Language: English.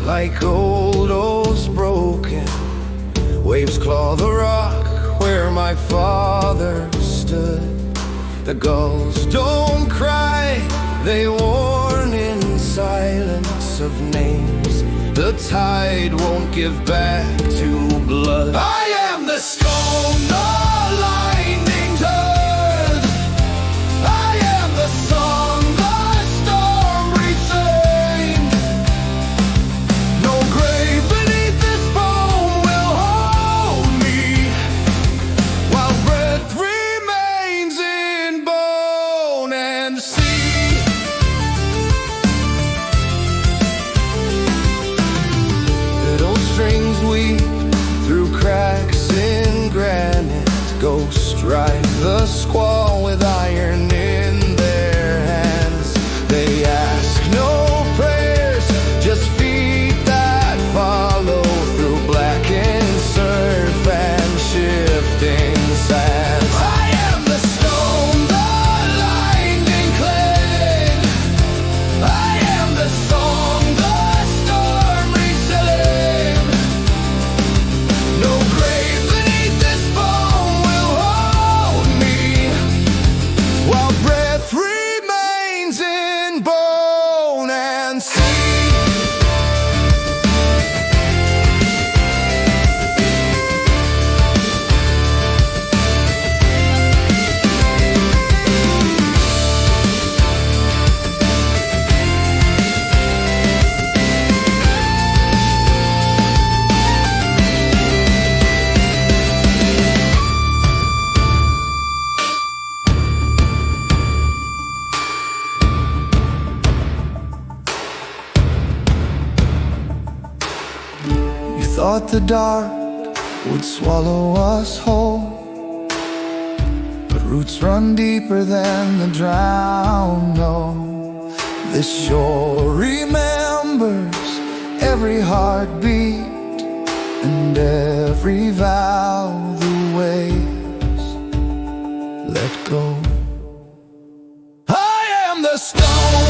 like old oars broken. Waves claw the rock where my father stood. The gulls don't cry, they warn in silence of names. The tide won't give back to blood. I am the stone, the lightning turned. I am the song the storm retained. No grave beneath this foam will hold me, while breath remains in bone and sea. Fiddle strings weep through cracks in granite. Ghosts ride the squall with iron in their hands. They ask no prayers, just feet that follow through blackened surf and shifting sands. I am the stone, the lightning clad. I am the song the storm retelling. No grave beneath this foam will hold me, while breath remains in bone and sea. You thought the dark would swallow us whole, but roots run deeper than the drowned know. This shore remembers every heartbeat and every vow the waves let go. I am the stone.